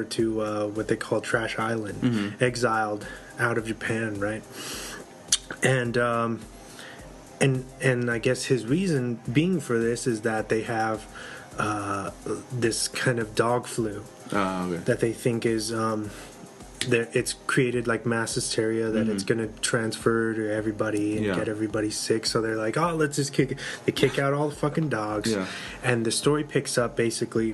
to what they call Trash Island, exiled out of Japan, right? And I guess his reason being for this is that they have this kind of dog flu that they think is it's created like mass hysteria, that it's going to transfer to everybody and get everybody sick. So they're like, oh, let's just kick out all the fucking dogs. Yeah. And the story picks up basically.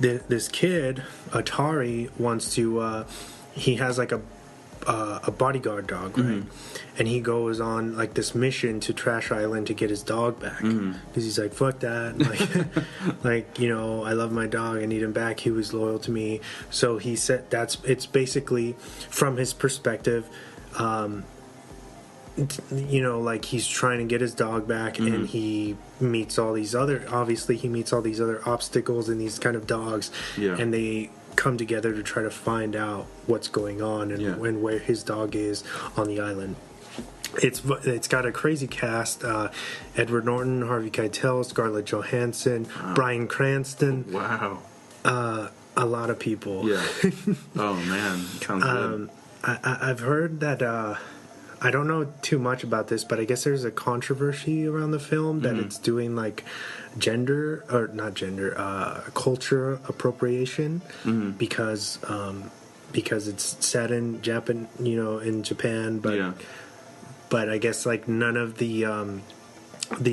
This kid, Atari, wants to. He has like a bodyguard dog, right? And he goes on like this mission to Trash Island to get his dog back because he's like, fuck that, like you know, I love my dog, I need him back, he was loyal to me. So he said it's basically from his perspective, you know, like he's trying to get his dog back, and he meets all these other obstacles and these kind of dogs, and they come together to try to find out what's going on and where his dog is on the island. It's got a crazy cast: Edward Norton, Harvey Keitel, Scarlett Johansson, Bryan Cranston. Wow, a lot of people. Yeah. Oh man, sounds good. I've heard that. I don't know too much about this, but I guess there's a controversy around the film that it's doing like culture appropriation because it's set in Japan, you know, in Japan, but I guess like none of the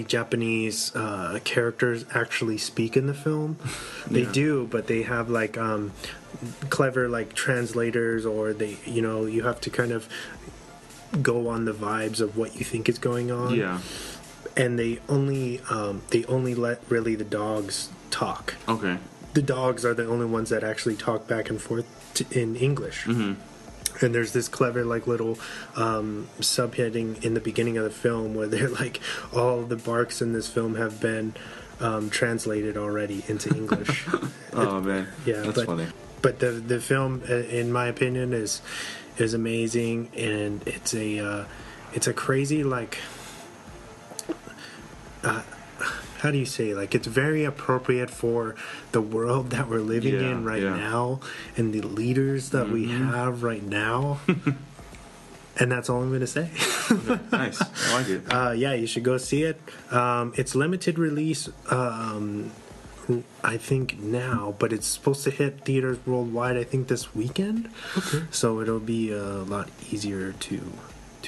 Japanese characters actually speak in the film. They do, but they have like clever like translators, or they, you know, you have to kind of go on the vibes of what you think is going on. Yeah. And they only let really the dogs talk. Okay. The dogs are the only ones that actually talk back and forth in English. And there's this clever like little subheading in the beginning of the film where they're like, all the barks in this film have been translated already into English. Oh man, yeah, that's funny. But the film, in my opinion, is amazing, and it's a crazy like how do you say, like, it's very appropriate for the world that we're living in right now and the leaders that we have right now. And that's all I'm going to say. Okay, nice. I like it. Yeah, you should go see it. It's limited release, I think now, but it's supposed to hit theaters worldwide, I think, this weekend. Okay. So it'll be a lot easier to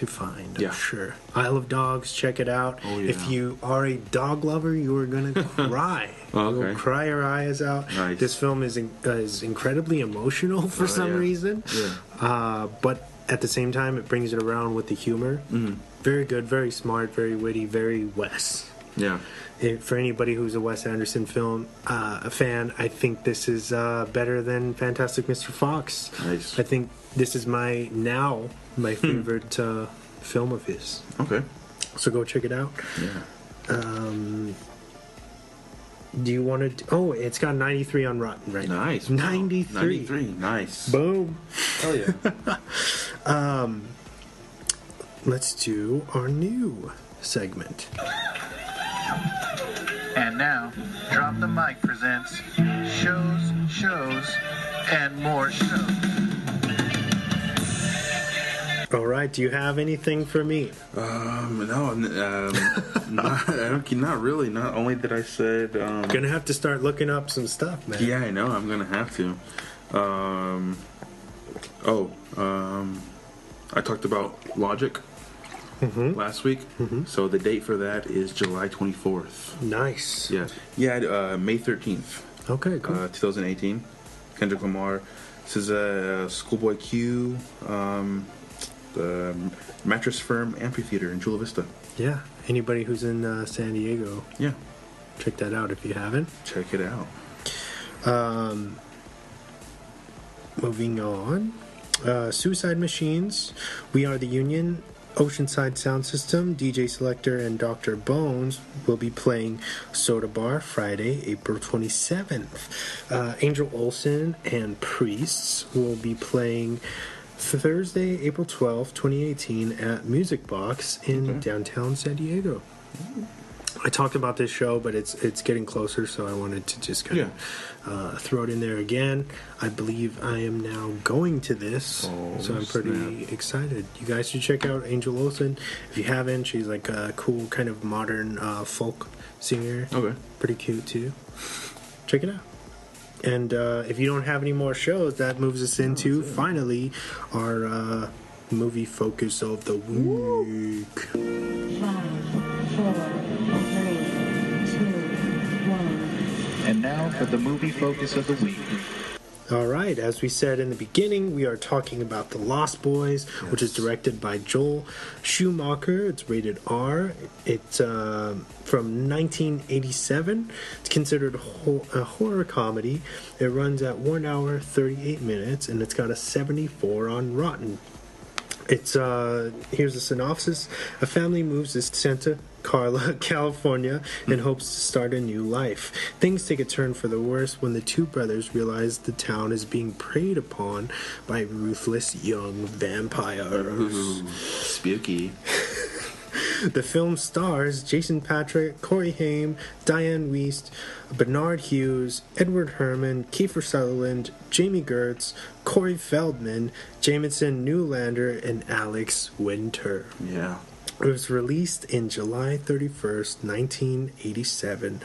find, I'm sure. Isle of Dogs, check it out. Oh, yeah. If you are a dog lover, you are going to cry. You'll cry your eyes out. Nice. This film is incredibly emotional for some reason. Yeah. But at the same time, it brings it around with the humor. Very good, very smart, very witty, very Wes. Yeah. For anybody who's a Wes Anderson film fan, I think this is better than Fantastic Mr. Fox. Nice. I think this is my favorite film of his. Okay. So go check it out. Yeah. Do you want to... Oh, it's got 93 on Rotten right now. Nice. 93. 93. Nice. Boom. Hell yeah. Let's do our new segment. And now, Drop the Mic presents shows, and more shows. All right, do you have anything for me? No, not really. Not only that I said... Gonna have to start looking up some stuff, man. Yeah, I know. I'm gonna have to. I talked about Logic last week. So the date for that is July 24th. Nice. Yeah. Yeah, May 13th. Okay, cool. 2018. Kendrick Lamar. This is Schoolboy Q, the Mattress Firm Amphitheater in Chula Vista. Yeah. Anybody who's in San Diego. Yeah. Check that out if you haven't. Check it out. Moving on. Suicide Machines, We Are the Union, Oceanside Sound System, DJ Selector, and Dr. Bones will be playing Soda Bar Friday, April 27th. Angel Olsen and Priests will be playing Thursday, April 12th, 2018 at Music Box in downtown San Diego. I talked about this show, but it's getting closer, so I wanted to just kind of throw it in there again. I believe I am now going to this, so I'm pretty excited. You guys should check out Angel Olsen. If you haven't, she's like a cool kind of modern folk singer. Okay. Pretty cute, too. Check it out. And if you don't have any more shows, that moves us into, finally, our movie focus of the week. 5, 4, 3, 2, 1. And now for the movie focus of the week. All right, as we said in the beginning, we are talking about The Lost Boys, which is directed by Joel Schumacher. It's rated R. It's from 1987. It's considered a horror comedy. It runs at 1 hour, 38 minutes, and it's got a 74 on Rotten. It's here's a synopsis. A family moves to Santa Carla, California, in hopes to start a new life. Things take a turn for the worse when the two brothers realize the town is being preyed upon by ruthless young vampires. Ooh, spooky. The film stars Jason Patric, Corey Haim, Diane Wiest, Bernard Hughes, Edward Herrmann, Kiefer Sutherland, Jamie Gertz, Corey Feldman, Jamison Newlander, and Alex Winter. Yeah. It was released in July 31st, 1987.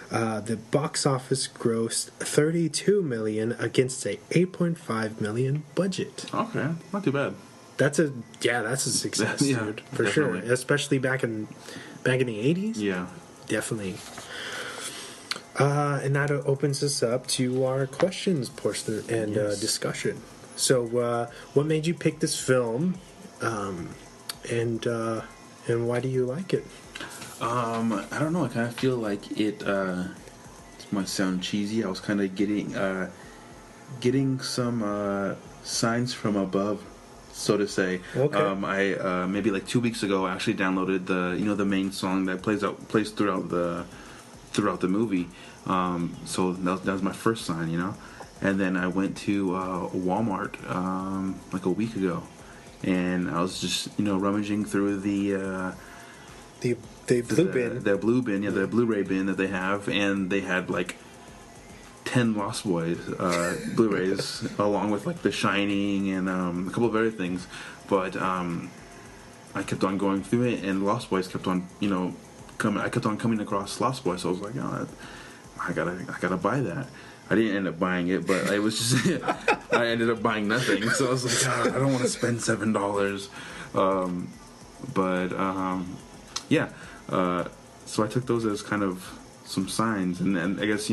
The box office grossed $32 million against a $8.5 million budget. Okay, not too bad. That's a success, dude, for definitely. Sure. Especially back in the 80s. Yeah, definitely. And that opens us up to our questions portion and discussion. So, what made you pick this film, and why do you like it? I don't know. I kind of feel like it. This might sound cheesy. I was kind of getting some signs from above, so to say. Okay. I maybe like 2 weeks ago, I actually downloaded the main song that plays throughout the movie. So that was my first sign, and then I went to Walmart like a week ago, and I was just rummaging through the blue bin, the Blu-ray bin that they have, and they had like 10 Lost Boys Blu-rays along with like The Shining and a couple of other things, but I kept on going through it, and Lost Boys kept on I kept on coming across Lost Boys, so I was like, I gotta buy that. I didn't end up buying it, but it was just I ended up buying nothing, so I was like, I don't want to spend $7. So I took those as kind of some signs, and I guess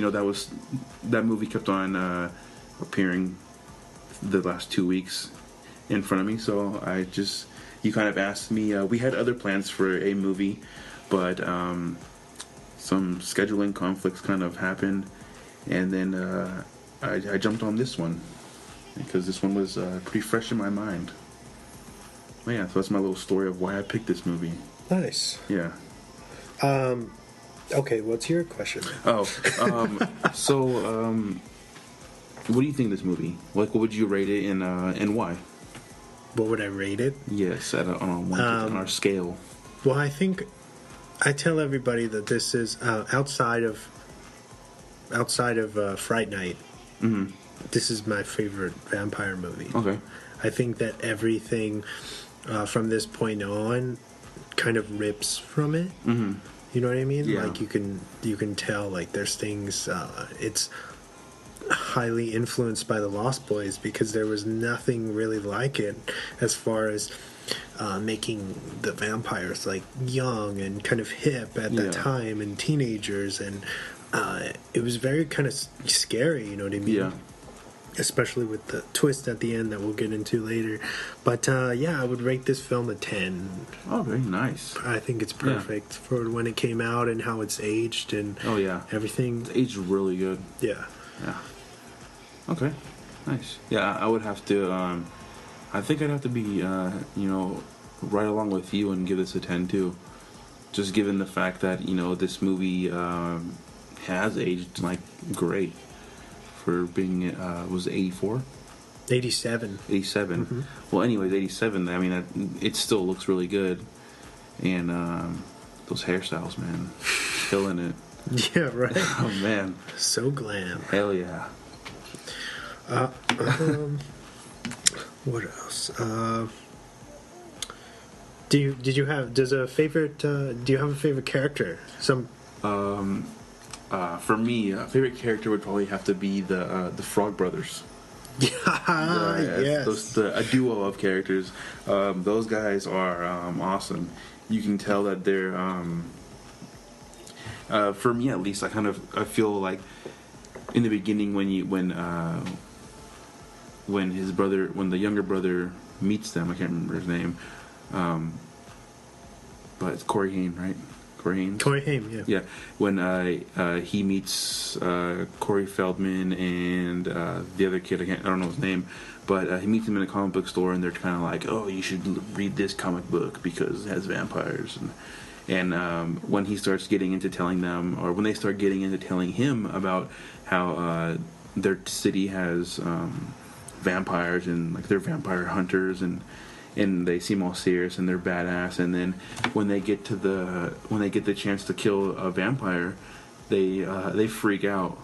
that movie kept on appearing the last 2 weeks in front of me. So you kind of asked me. We had other plans for a movie, but some scheduling conflicts kind of happened, and then I jumped on this one because this one was pretty fresh in my mind. Well, yeah, so that's my little story of why I picked this movie. Nice. Yeah. Okay, what's your question? So what do you think of this movie? Like, what would you rate it, and why? What would I rate it? Yes, on our scale. Well, I think I tell everybody that this is outside of Fright Night. Mm-hmm. This is my favorite vampire movie. Okay. I think that everything from this point on kind of rips from it. Mm-hmm. You know what I mean? Yeah. Like you can tell like there's things. It's highly influenced by the Lost Boys because there was nothing really like it as far as making the vampires like young and kind of hip at that time and teenagers, and it was very kind of scary. You know what I mean? Yeah. Especially with the twist at the end that we'll get into later. But I would rate this film a 10. Oh, very nice. I think it's perfect for when it came out and how it's aged and everything. It's aged really good. Yeah. Yeah. Okay. Nice. Yeah, I would have to. I think I'd have to be, right along with you and give this a 10 too. Just given the fact that this movie has aged like great. For being, was it 84? 87. 87. Mm-hmm. Well, anyways, 87. I mean, it still looks really good, and those hairstyles, man, killing it. Yeah, right. Oh man, So glam. hell yeah. What else? Do you have a favorite? Do you have a favorite character? For me, a favorite character would probably have to be the Frog Brothers. Yes. A duo of characters. Those guys are awesome. You can tell that they're. For me, at least, I feel like in the beginning when the younger brother meets them, I can't remember his name, but it's Corey Haim, right? Corey Haim, yeah. Yeah, when he meets Corey Feldman and the other kid, I don't know his name, but he meets him in a comic book store, and they're kind of like, "Oh, you should read this comic book because it has vampires." And when he starts getting into telling them, or when they start getting into telling him about how their city has vampires and like they're vampire hunters and they seem all serious and they're badass, and then when they get the chance to kill a vampire, they freak out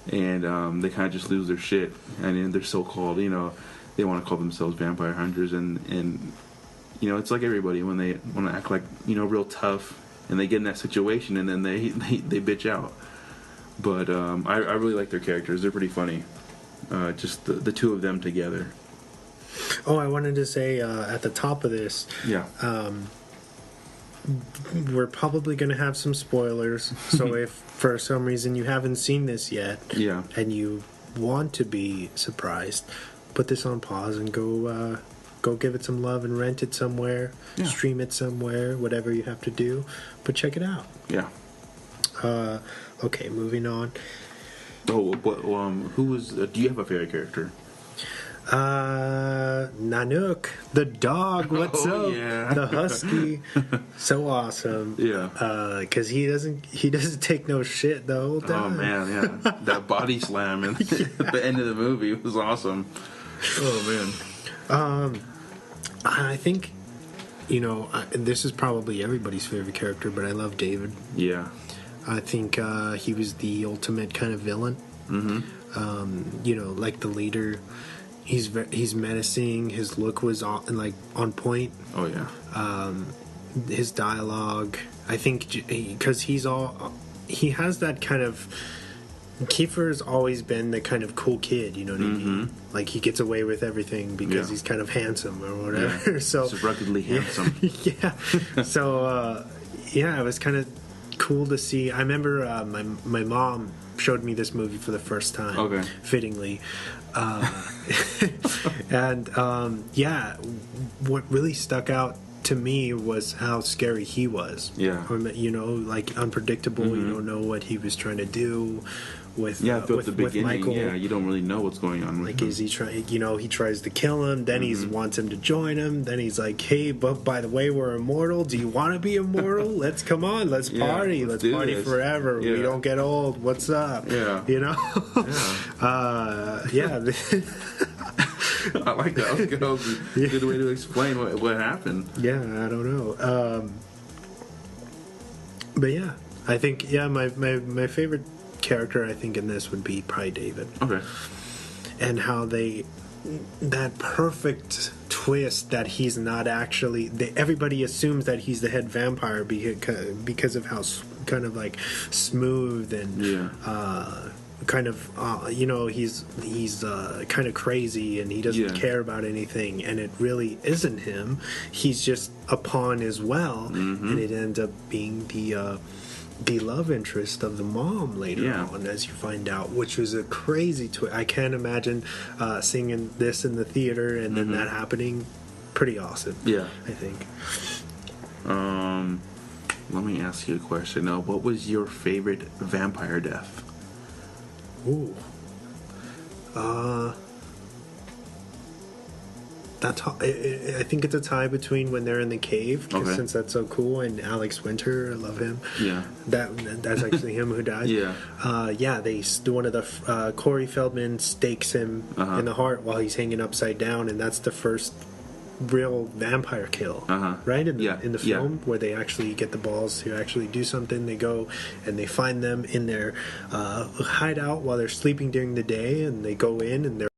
and they kind of just lose their shit, and then they're so called, they want to call themselves vampire hunters, and it's like everybody when they want to act like real tough, and they get in that situation and then they bitch out. But I really like their characters. They're pretty funny. Just the two of them together. Oh, I wanted to say at the top of this, yeah, we're probably going to have some spoilers. So if for some reason you haven't seen this yet, yeah, and you want to be surprised, put this on pause and go give it some love and rent it somewhere, stream it somewhere, whatever you have to do, but check it out. Yeah. Okay, moving on. Oh, but who was? Do you have a favorite character? Nanook, the dog. What's up? Yeah. The husky, so awesome. Yeah. Because he doesn't take no shit the whole time. Oh man, yeah. That body slam at the end of the movie was awesome. Oh man. I think, this is probably everybody's favorite character, but I love David. Yeah. I think he was the ultimate kind of villain. Mm-hmm. Like the leader. He's menacing. His look was on point. Oh yeah. His dialogue. I think because he has that kind of. Kiefer's always been the kind of cool kid, you know what I mean? Like he gets away with everything because he's kind of handsome or whatever. Yeah. So he's ruggedly handsome. Yeah. So it was kind of cool to see. I remember my mom showed me this movie for the first time. Okay. Fittingly. And what really stuck out to me was how scary he was. Yeah. Like unpredictable. You don't know what he was trying to do with throughout the beginning. Michael. Yeah, you don't really know what's going on with him. Is he trying? He tries to kill him. Then he wants him to join him. Then he's like, "Hey, but by the way, we're immortal. Do you want to be immortal? Let's party. Let's party this forever. Yeah. We don't get old. What's up? Yeah. Yeah. I like that. That was a good way to explain what happened. Yeah, I don't know. But yeah, I think my favorite character I think in this would be probably David. Okay. And how that perfect twist that he's not actually. Everybody assumes that he's the head vampire because of how kind of like smooth and kind of he's kind of crazy and he doesn't care about anything, and it really isn't him. He's just a pawn as well, and it ends up being the love interest of the mom later on, as you find out, which was a crazy twist. I can't imagine seeing this in the theater and then that happening. Pretty awesome. Yeah, I think. Let me ask you a question now. What was your favorite vampire death? Ooh. I think it's a tie between when they're in the cave, since that's so cool, and Alex Winter, I love him. Yeah, that's actually him who dies. One of the Corey Feldman stakes him in the heart while he's hanging upside down, and that's the first real vampire kill, right? In the film, where they actually get the balls to actually do something. They go and they find them in their hideout while they're sleeping during the day, and they go in and they're